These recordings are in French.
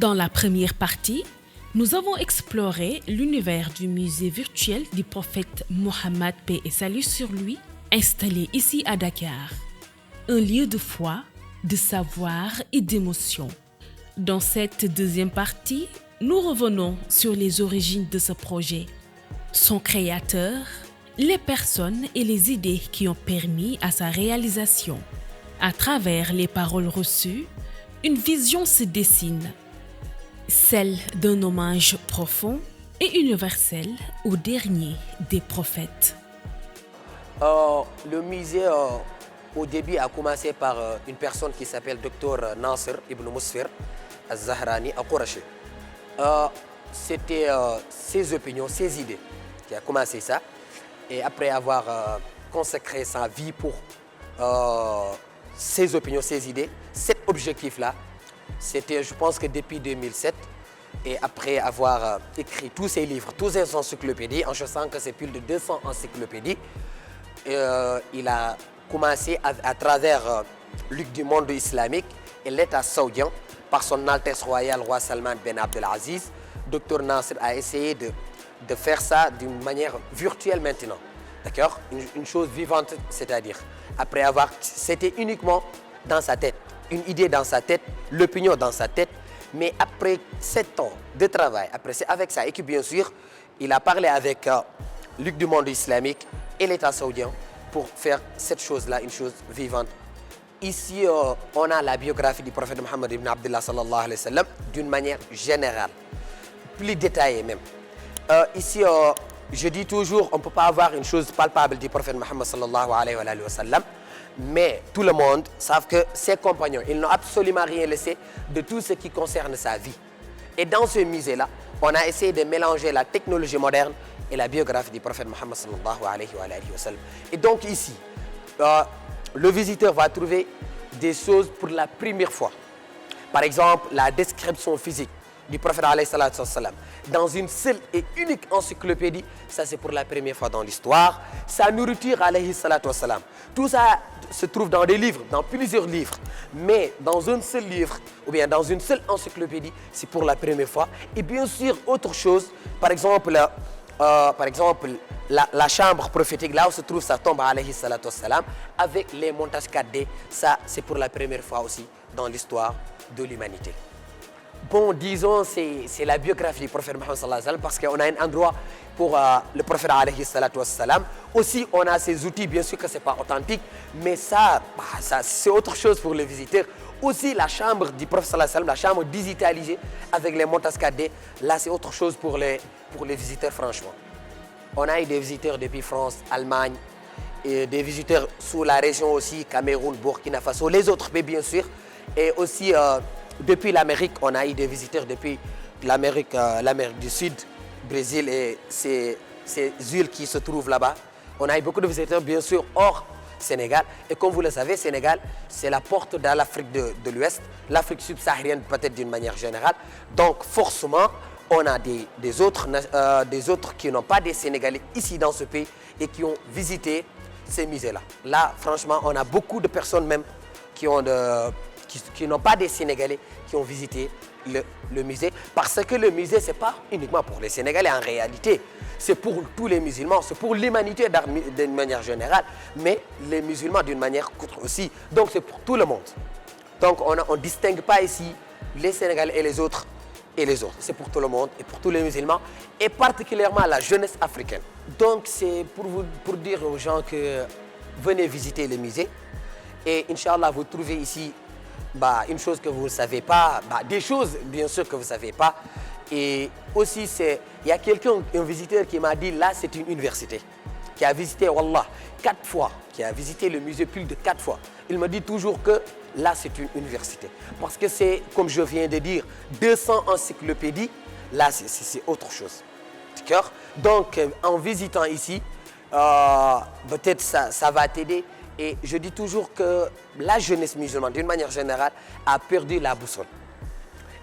Dans la première partie, nous avons exploré l'univers du musée virtuel du prophète Mohammed, paix et salut sur lui, installé ici à Dakar. Un lieu de foi, de savoir et d'émotion. Dans cette deuxième partie, nous revenons sur les origines de ce projet, son créateur, les personnes et les idées qui ont permis à sa réalisation. À travers les paroles reçues, une vision se dessine, celle d'un hommage profond et universel au dernier des prophètes. Le musée, au début, a commencé par une personne qui s'appelle Dr Nasser Ibn Musfir al-Zahrani al-Qurashi. C'était ses opinions, ses idées qui a commencé ça. Et après avoir consacré sa vie pour ses opinions, ses idées, cet objectif-là, c'était, je pense que depuis 2007, et après avoir écrit tous ses livres, tous ses encyclopédies, en sachant que c'est plus de 200 encyclopédies, il a commencé à travers Ligue du monde islamique et l'État saoudien, par son Altesse royale, roi Salman Ben Abdelaziz. Dr Nasser a essayé de faire ça d'une manière virtuelle maintenant. D'accord, une chose vivante, c'est-à-dire, après avoir, c'était uniquement dans sa tête, une idée dans sa tête, l'opinion dans sa tête, mais après 7 ans de travail, avec sa équipe bien sûr, il a parlé avec Ligue du monde islamique et l'État saoudien pour faire cette chose-là, une chose vivante. Ici, on a la biographie du prophète Mohammed ibn Abdullah sallallahu alayhi wa sallam d'une manière générale, plus détaillée même. Ici, je dis toujours, on ne peut pas avoir une chose palpable du prophète Mohammed sallallahu alayhi wa sallam, mais tout le monde savent que ses compagnons, ils n'ont absolument rien laissé de tout ce qui concerne sa vie. Et dans ce musée-là, on a essayé de mélanger la technologie moderne et la biographie du prophète Mohammed sallallahu alayhi wa sallam. Et donc ici, le visiteur va trouver des choses pour la première fois. Par exemple, la description physique du prophète alayhi salatu wassalam dans une seule et unique encyclopédie, ça c'est pour la première fois dans l'histoire. Sa nourriture alayhi salatu wassalam, tout ça se trouve dans des livres, dans plusieurs livres, mais dans un seul livre ou bien dans une seule encyclopédie, c'est pour la première fois. Et bien sûr, autre chose, par exemple, la chambre prophétique, là où se trouve sa tombe alayhi salatu wassalam, avec les montages 4D, ça c'est pour la première fois aussi dans l'histoire de l'humanité. Bon, disons, c'est la biographie du prophète Mohammed sallallahu alayhi wa sallam, parce qu'on a un endroit pour le prophète alayhi salatu wassalam. Aussi, on a ces outils, bien sûr que ce n'est pas authentique, mais ça c'est autre chose pour les visiteurs. Aussi, la chambre du prophète sallallahu alayhi wa sallam, la chambre digitalisée avec les montages 4D, là c'est autre chose pour les visiteurs, franchement. On a eu des visiteurs depuis France, Allemagne, et des visiteurs sous la région aussi, Cameroun, Burkina Faso, les autres pays bien sûr, et aussi depuis l'Amérique, on a eu des visiteurs depuis l'Amérique du Sud, Brésil et ces îles qui se trouvent là-bas. On a eu beaucoup de visiteurs, bien sûr, hors Sénégal. Et comme vous le savez, Sénégal, c'est la porte dans l'Afrique de l'Ouest, l'Afrique subsaharienne peut-être d'une manière générale. Donc forcément, on a des autres qui n'ont pas des Sénégalais ici dans ce pays et qui ont visité ces musées-là. Là, franchement, on a beaucoup de personnes même qui n'ont pas des Sénégalais qui ont visité le musée, parce que le musée, ce n'est pas uniquement pour les Sénégalais en réalité, c'est pour tous les musulmans, c'est pour l'humanité d'une manière générale, mais les musulmans d'une manière aussi, donc c'est pour tout le monde. Donc on ne distingue pas ici les Sénégalais et les autres, c'est pour tout le monde et pour tous les musulmans, et particulièrement la jeunesse africaine. Donc c'est pour dire aux gens que venez visiter le musée, et Inch'Allah vous trouvez ici une chose que vous ne savez pas, des choses bien sûr que vous ne savez pas. Et aussi, il y a quelqu'un, un visiteur qui m'a dit, là c'est une université, qui a visité, Wallah, 4 fois, qui a visité le musée plus de 4 fois. Il me dit toujours que là c'est une université. Parce que c'est, comme je viens de dire, 200 encyclopédies, là c'est autre chose. D'accord? Donc en visitant ici, peut-être ça va t'aider. Et je dis toujours que la jeunesse musulmane, d'une manière générale, a perdu la boussole.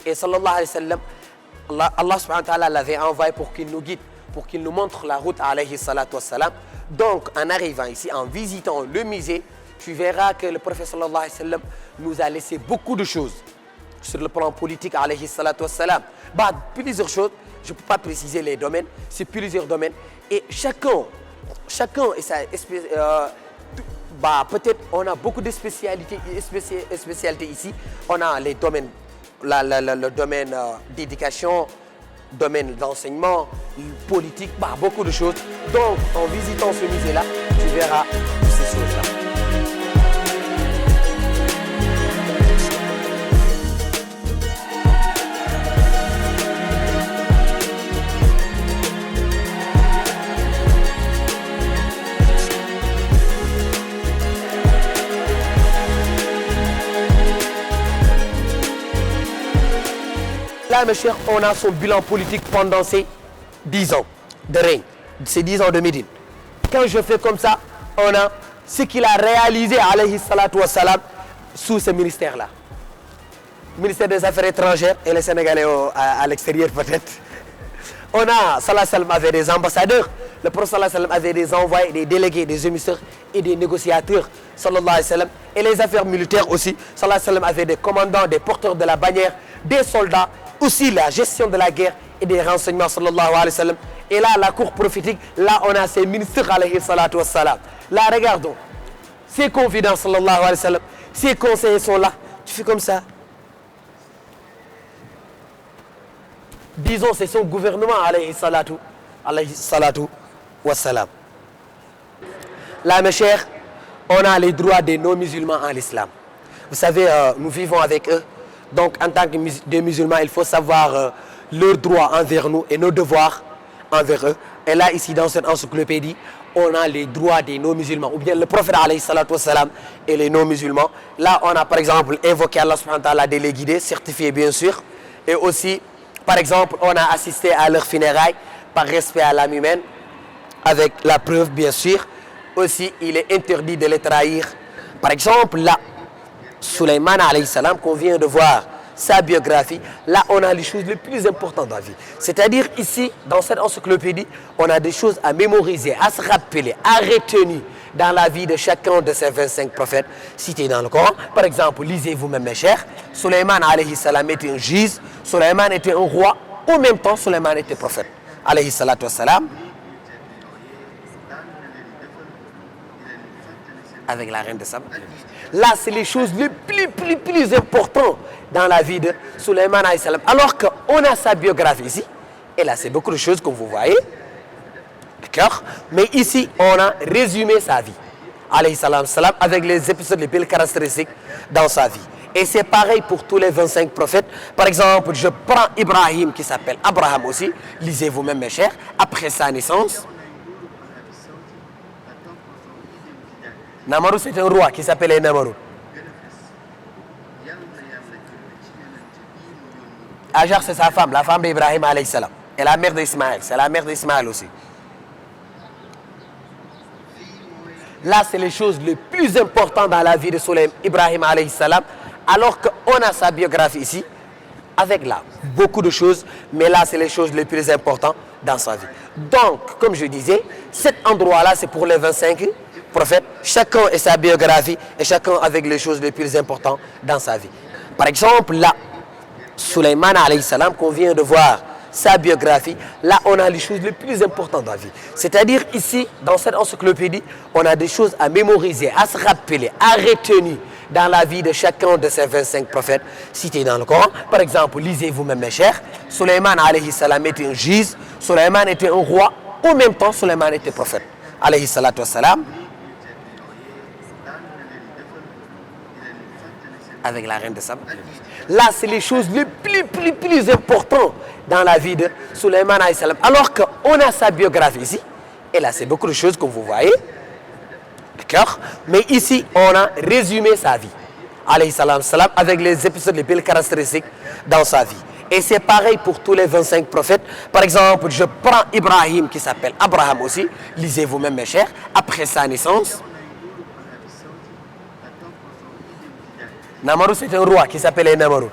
Et sallallahu alayhi wa sallam, Allah subhanahu wa ta'ala l'avait envoyé pour qu'il nous guide, pour qu'il nous montre la route alayhi salatu wa salam. Donc, en arrivant ici, en visitant le musée, tu verras que le prophète sallallahu alayhi wa sallam nous a laissé beaucoup de choses. sur le plan politique, alayhi salatu wassalam. Bah, plusieurs choses, je ne peux pas préciser les domaines, c'est plusieurs domaines. Et chacun et sa peut-être on a beaucoup de spécialités ici. On a les domaines, le domaine d'éducation, domaine d'enseignement, politique, beaucoup de choses. Donc, en visitant ce musée-là, tu verras toutes ces choses-là. Là, mes chers, on a son bilan politique pendant ces 10 ans de règne, ces 10 ans de Médine. Quand je fais comme ça, on a ce qu'il a réalisé, alayhi salatu wassalam, sous ce ministère-là. Ministère des Affaires étrangères et les Sénégalais à l'extérieur peut-être. On a, sallallahu alayhi wa sallam, avait des ambassadeurs. Le prophète sallallahu alayhi wa sallam avait des envoyés, des délégués, des émissaires et des négociateurs, sallallahu alayhi wa sallam. Et les affaires militaires aussi, sallallahu alayhi wa sallam, avait des commandants, des porteurs de la bannière, des soldats. Aussi la gestion de la guerre et des renseignements, sallallahu alayhi wa sallam. Et là, la cour prophétique, là, on a ces ministres, alayhi salatu wa salam. Là, regardons. Ces confidents, sallallahu alayhi wa sallam. Ces conseillers sont là. Tu fais comme ça. Disons, c'est son gouvernement, alayhi salatu wa salam. Là, mes chers, on a les droits des non-musulmans en l'islam. Vous savez, nous vivons avec eux. Donc, en tant que des musulmans, il faut savoir leurs droits envers nous et nos devoirs envers eux. Et là, ici, dans cette encyclopédie, on a les droits des non-musulmans. Ou bien le prophète, alayhi salatu wassalam, et les non-musulmans. Là, on a, par exemple, invoqué Allah subhanahu wa ta'ala de les guider, certifiés, bien sûr. Et aussi, par exemple, on a assisté à leurs funérailles par respect à l'âme humaine, avec la preuve, bien sûr. Aussi, il est interdit de les trahir. Par exemple, là, Souleymane alayhi salam, qu'on vient de voir sa biographie, là on a les choses les plus importantes dans la vie. C'est-à-dire ici, dans cette encyclopédie, on a des choses à mémoriser, à se rappeler, à retenir dans la vie de chacun de ces 25 prophètes cités dans le Coran. Par exemple, lisez vous-même mes chers, Souleymane alayhi salam était un juge, Souleymane était un roi, en même temps Souleymane était prophète. Alayhi salatu wassalam. Avec la reine de Saba. Là, c'est les choses les plus importantes dans la vie de Souleymane alayhi salam. Alors qu'on a sa biographie ici, et là, c'est beaucoup de choses que vous voyez. D'accord? Mais ici, on a résumé sa vie. Alayhi salam, avec les épisodes les plus caractéristiques dans sa vie. Et c'est pareil pour tous les 25 prophètes. Par exemple, je prends Ibrahim qui s'appelle Abraham aussi. Lisez vous-même mes chers. Après sa naissance, Namarou, c'est un roi qui s'appelait Namarou. Ajar, c'est sa femme, la femme d'Ibrahim alayhi salam. Et la mère d'Ismaël, c'est la mère d'Ismaël aussi. Là, c'est les choses les plus importantes dans la vie de Souleymane Ibrahim alayhi salam. Alors qu'on a sa biographie ici, avec là, beaucoup de choses. Mais là, c'est les choses les plus importantes dans sa vie. Donc, comme je disais, cet endroit-là, c'est pour les 25 prophètes, chacun et sa biographie et chacun avec les choses les plus importantes dans sa vie. Par exemple, là, Souleymane alayhi salam, qu'on vient de voir sa biographie, là on a les choses les plus importantes dans la vie. C'est-à-dire ici, dans cette encyclopédie, on a des choses à mémoriser, à se rappeler, à retenir dans la vie de chacun de ces 25 prophètes cités dans le Coran. Par exemple, lisez vous-même mes chers, Souleymane alayhi salam était un juge, Souleymane était un roi, en même temps Souleymane était prophète. Alayhi salatu wassalam. Avec la reine de Saba. Là, c'est les choses les plus importantes dans la vie de Souleymane alayhi salam. Alors qu'on a sa biographie ici, et là, c'est beaucoup de choses que vous voyez. D'accord? Mais ici, on a résumé sa vie. Alayhi salam, avec les épisodes les plus caractéristiques dans sa vie. Et c'est pareil pour tous les 25 prophètes. Par exemple, je prends Ibrahim qui s'appelle Abraham aussi. Lisez vous-même mes chers. Après sa naissance, Namarou, c'est un roi qui s'appelait Namarou.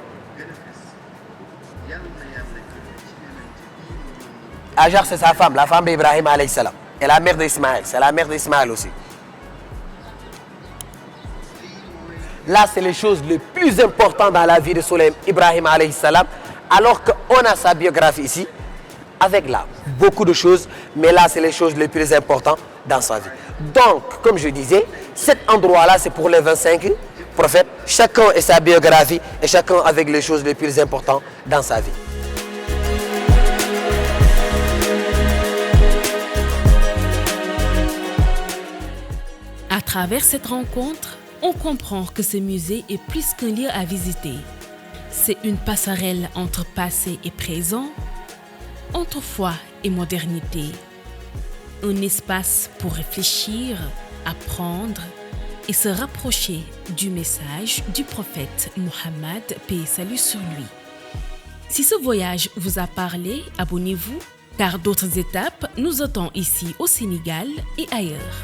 Ajar, c'est sa femme, la femme d'Ibrahim alayhi salam. Et la mère d'Ismaël, c'est la mère d'Ismaël aussi. Là, c'est les choses les plus importantes dans la vie de Souleym Ibrahim alayhi salam. Alors qu'on a sa biographie ici, avec là, beaucoup de choses, mais là, c'est les choses les plus importantes dans sa vie. Donc, comme je disais, cet endroit-là, c'est pour les 25 prophètes, chacun et sa biographie, et chacun avec les choses les plus importantes dans sa vie. À travers cette rencontre, on comprend que ce musée est plus qu'un lieu à visiter. C'est une passerelle entre passé et présent, entre foi et modernité. Un espace pour réfléchir, apprendre et se rapprocher du message du prophète Mohammed, paix et salut sur lui. Si ce voyage vous a parlé, abonnez-vous, car d'autres étapes nous attendent ici au Sénégal et ailleurs.